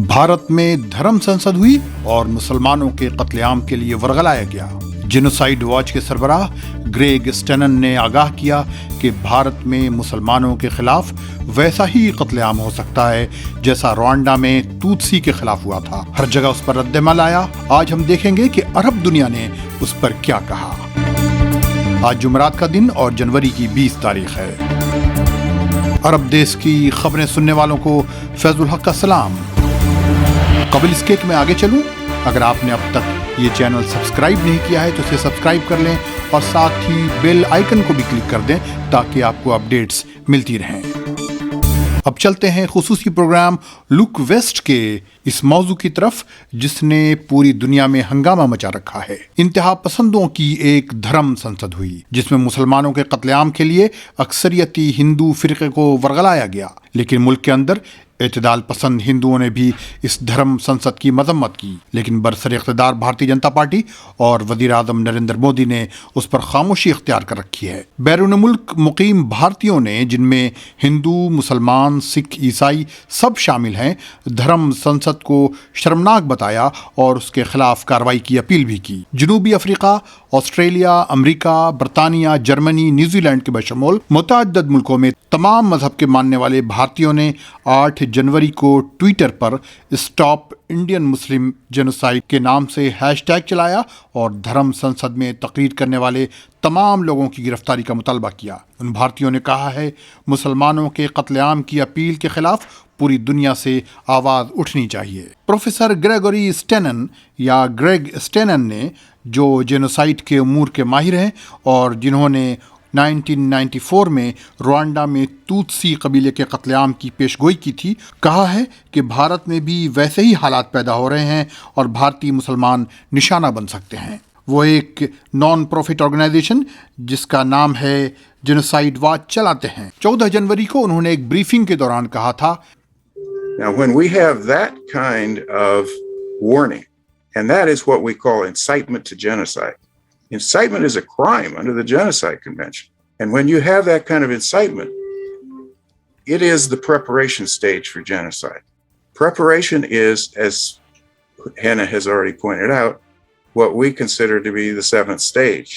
भारत में धर्म संसद हुई और मुसलमानों के कत्लेआम के लिए वर्गलाया गया। जेनोसाइड वॉच के सरबराह ग्रेग स्टेनन ने आगाह किया कि भारत में मुसलमानों के खिलाफ वैसा ही कत्लेआम हो सकता है जैसा रुवांडा में तूत्सी के खिलाफ हुआ था। हर जगह उस पर रद्दमल आया। आज हम देखेंगे कि अरब दुनिया ने उस पर क्या कहा। आज जुमरात का दिन और जनवरी की 20 तारीख है। अरब देश की खबरें सुनने वालों को फैजुल हक का सलाम। कबल इसके कि मैं आगे चलूं, अगर आपने अब तक ये चैनल सब्सक्राइब नहीं किया है तो इसे सब्सक्राइब कर लें और साथ ही बेल आइकन को भी क्लिक कर दें ताकि आपको अपडेट्स मिलती रहें। अब चलते हैं खुसूसी प्रोग्राम लुक वेस्ट के इस मौजू की तरफ जिसने पूरी दुनिया में हंगामा मचा रखा है। इंतहा पसंदों की एक धर्म संसद हुई जिसमें मुसलमानों के कत्लेआम के लिए अक्सरियती हिंदू फिरके को वर्गलाया गया, लेकिन मुल्क के अंदर एतदाल पसंद हिंदुओं ने भी इस धर्म संसद की मजम्मत की। लेकिन बरसर इख्तिदार भारतीय जनता पार्टी और वजीर आजम नरेंद्र मोदी ने उस पर खामोशी इख्तियार कर रखी है। बैरून मुल्क मुकीम भारतीयों ने, जिनमें हिंदू, मुसलमान, सिख, ईसाई सब शामिल हैं, धर्म संसद को शर्मनाक बताया और उसके खिलाफ कार्रवाई की अपील भी की। जनूबी अफ्रीका, ऑस्ट्रेलिया, अमेरिका, बरतानिया, जर्मनी, न्यूजीलैंड के बशमूल मुतअद्दिद मुल्कों में तमाम मजहब के मानने वाले भारतीयों ने 8 जनवरी को ट्विटर पर स्टॉप इंडियन मुस्लिम जेनोसाइड के नाम से हैशटैग चलाया और धर्म संसद में तकरीर करने वाले तमाम लोगों की गिरफ्तारी का मुतालबा किया। उन भारतीयों ने कहा है मुसलमानों के कत्लेआम की अपील के खिलाफ पूरी दुनिया से आवाज़ उठनी चाहिए। प्रोफेसर ग्रेगोरी स्टेनन या ग्रेग स्टेनन ने, जो जेनोसाइड के उमूर के माहिर हैं और जिन्होंने 1994 में रुवांडा में तूत्सी कबीले के कत्लेआम की पेशगोई की थी, कहा है कि भारत में भी वैसे ही हालात पैदा हो रहे हैं और भारतीय मुसलमान निशाना बन सकते हैं। वो एक नॉन प्रॉफिट ऑर्गेनाइजेशन जिसका नाम है जेनोसाइड वॉच चलाते हैं। 14 जनवरी को उन्होंने एक ब्रीफिंग के दौरान कहा था, Now, when we have that kind of warning, and that is what we call incitement to genocide. Incitement is a crime under the Genocide Convention. And when you have that kind of incitement, it is the preparation stage for genocide. Preparation is, as Hannah has already pointed out, what we consider to be the 7th stage.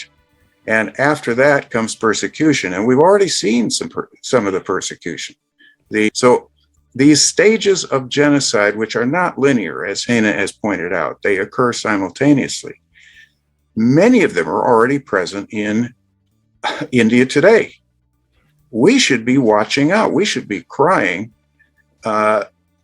And after that comes persecution. And we've already seen some of the persecution. These stages of genocide, which are not linear, as Hannah has pointed out, they occur simultaneously. Many of them are already present in India today. We should be watching out. We should be crying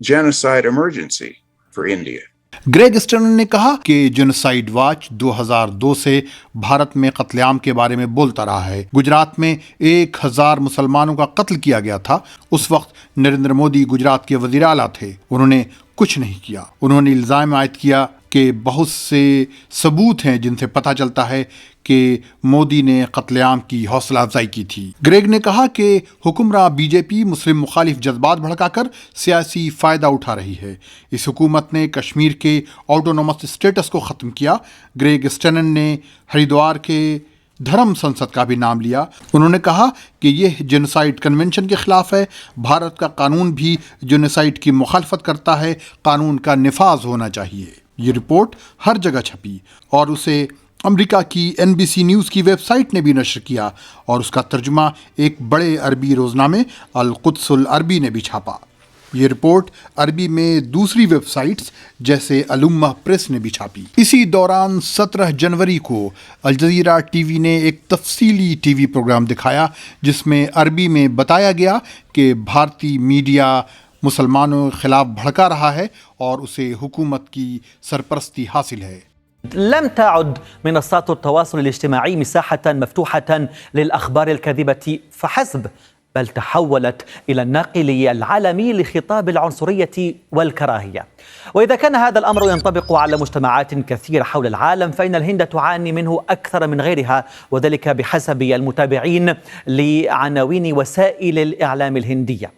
genocide emergency for India. Greg Stanton ने कहा कि genocide watch 2002 से भारत में कत्लेआम के बारे में बोलता रहा है। गुजरात में 1000 मुसलमानों का कत्ल किया गया था। उस वक्त नरेंद्र मोदी गुजरात के वजीर आला थे। उन्होंने कुछ नहीं किया। उन्होंने इल्ज़ाम आयद किया कि बहुत से सबूत हैं जिनसे पता चलता है कि मोदी ने कत्लेआम की हौसला अफजाई की थी। ग्रेग ने कहा कि हुक्मरां बीजेपी मुस्लिम मुखालिफ जज्बात भड़काकर सियासी फ़ायदा उठा रही है। इस हुकूमत ने कश्मीर के ऑटोनोमस स्टेटस को ख़त्म किया। ग्रेग स्टेनन ने हरिद्वार के धर्म संसद का भी नाम लिया। उन्होंने कहा कि यह जेनोसाइड कन्वेंशन के खिलाफ है। भारत का कानून भी जेनोसाइड की मुखालफत करता है। कानून का निफाज होना चाहिए। ये रिपोर्ट हर जगह छपी और उसे अमेरिका की NBC न्यूज़ की वेबसाइट ने भी नशर किया और उसका तर्जुमा एक बड़े अरबी रोज़नामे अल कुद्सुल अरबी ने भी छापा। ये रिपोर्ट अरबी में दूसरी वेबसाइट्स जैसे अल-उम्मा प्रेस ने भी छापी। इसी दौरान 17 जनवरी को अल जज़ीरा टीवी ने एक तफसीली टीवी प्रोग्राम दिखाया जिसमें अरबी में बताया गया कि भारतीय मीडिया मुसलमानों के खिलाफ भड़का रहा है और उसे हुकूमत की सरपरस्ती हासिल है। لم تعد منصات التواصل الاجتماعي مساحة مفتوحة للأخبار الكاذبة فحسب، بل تحولت إلى الناقل العالمي لخطاب العنصرية والكراهية. وإذا كان هذا الأمر ينطبق على مجتمعات كثيرة حول العالم فإن الهند تعاني منه أكثر من غيرها، وذلك بحسب المتابعين لعناوين وسائل الإعلام الهندية.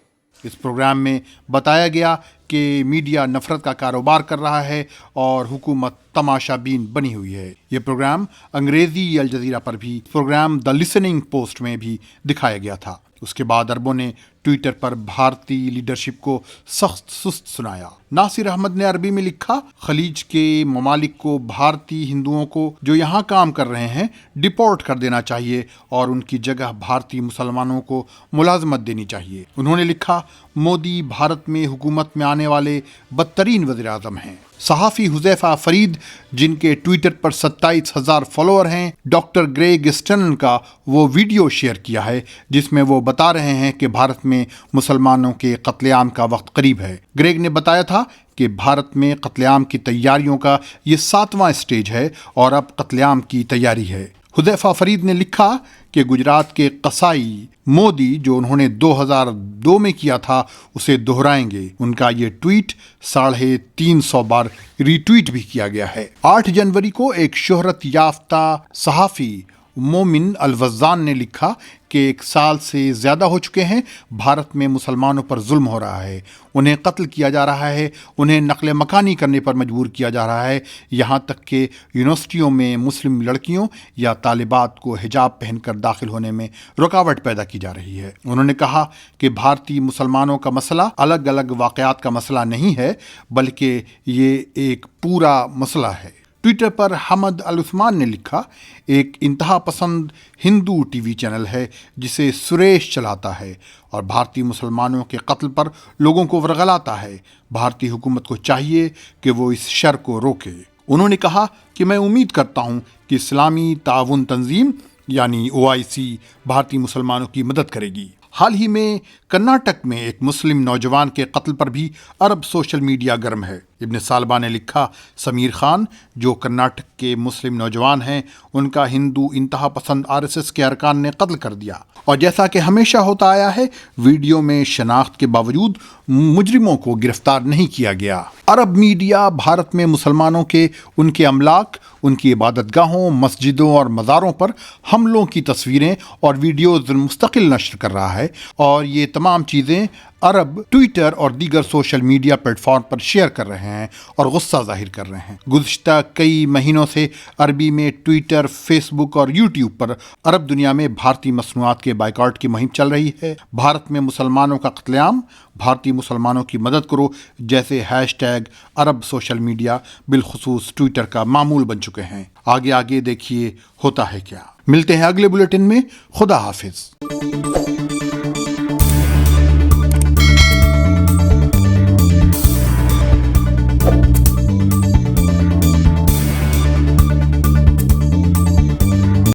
इस प्रोग्राम में बताया गया कि मीडिया नफरत का कारोबार कर रहा है और हुकूमत तमाशाबीन बनी हुई है। ये प्रोग्राम अंग्रेजी अल जजीरा पर भी, प्रोग्राम द लिसनिंग पोस्ट में भी दिखाया गया था। उसके बाद अरबों ने ट्विटर पर भारतीय लीडरशिप को सख्त सुस्त सुनाया। नासिर अहमद ने अरबी में लिखा, खलीज के ममालिक को भारतीय हिंदुओं को जो यहाँ काम कर रहे हैं डिपोर्ट कर देना चाहिए और उनकी जगह भारतीय मुसलमानों को मुलाजमत देनी चाहिए। उन्होंने लिखा, मोदी भारत में हुकूमत में आने वाले बदतरीन वज़ीर आज़म हैं। सहाफ़ी हुज़ैफ़ा फरीद, जिनके ट्विटर पर 27,000 फॉलोअर हैं, डॉक्टर ग्रेग स्टनन का वो वीडियो शेयर किया है जिसमें वो बता रहे हैं कि भारत में मुसलमानों के कत्लेआम का वक्त करीब है। ग्रेग ने बताया था कि भारत में कत्लेआम की तैयारियों का ये 7वां स्टेज है और अब कत्लेआम की तैयारी है। हुज़ैफ़ा फरीद ने लिखा कि गुजरात के कसाई मोदी जो उन्होंने 2002 में किया था उसे दोहराएंगे। उनका ये ट्वीट 350 बार रीट्वीट भी किया गया है। 8 जनवरी को एक शोहरत याफ्ता सहाफ़ी मोमिन अल-वज़्ज़ान ने लिखा कि 1 साल से ज़्यादा हो चुके हैं भारत में मुसलमानों पर जुल्म हो रहा है, उन्हें कत्ल किया जा रहा है, उन्हें नकल मकानी करने पर मजबूर किया जा रहा है, यहाँ तक कि यूनिवर्सिटियों में मुस्लिम लड़कियों या तालिबात को हिजाब पहनकर दाखिल होने में रुकावट पैदा की जा रही है। उन्होंने कहा कि भारतीय मुसलमानों का मसला अलग अलग वाक़यात का मसला नहीं है, बल्कि ये एक पूरा मसला है। ट्विटर पर हमद अल उस्मान ने लिखा, एक इंतहा पसंद हिंदू टीवी चैनल है जिसे सुरेश चलाता है और भारतीय मुसलमानों के कत्ल पर लोगों को वरगलाता है। भारतीय हुकूमत को चाहिए कि वो इस शर को रोके। उन्होंने कहा कि मैं उम्मीद करता हूँ कि इस्लामी ताउन तंजीम यानी OIC भारतीय मुसलमानों की मदद करेगी। हाल ही में कर्नाटक में एक मुस्लिम नौजवान के कत्ल पर भी अरब सोशल मीडिया गर्म है। इब्न सालबा ने लिखा, समीर खान जो कर्नाटक के मुस्लिम नौजवान हैं, उनका हिंदू इंतहा पसंद RSS के अरकान ने कत्ल कर दिया और जैसा कि हमेशा होता आया है, वीडियो में शनाख्त के बावजूद मुजरिमों को गिरफ्तार नहीं किया गया। अरब मीडिया भारत में मुसलमानों के उनके अमलाक, उनकी इबादतगाहों, मस्जिदों और मज़ारों पर हमलों की तस्वीरें और वीडियोज़ मुस्तकिल नश्र कर रहा है और ये तमाम चीज़ें अरब ट्विटर और दीगर सोशल मीडिया प्लेटफॉर्म पर शेयर कर रहे हैं और गुस्सा जाहिर कर रहे हैं। गुज़िश्ता कई महीनों से अरबी में ट्विटर, फेसबुक और यूट्यूब पर अरब दुनिया में भारतीय मसनूआत के बाइकआउट की मुहिम चल रही है। भारत में मुसलमानों का कत्लेआम, भारतीय मुसलमानों की मदद करो जैसे हैशटैग अरब सोशल मीडिया बिलखुसूस ट्विटर का मामूल बन चुके हैं। आगे आगे देखिए होता है क्या। मिलते हैं अगले बुलेटिन में। खुदा हाफिज।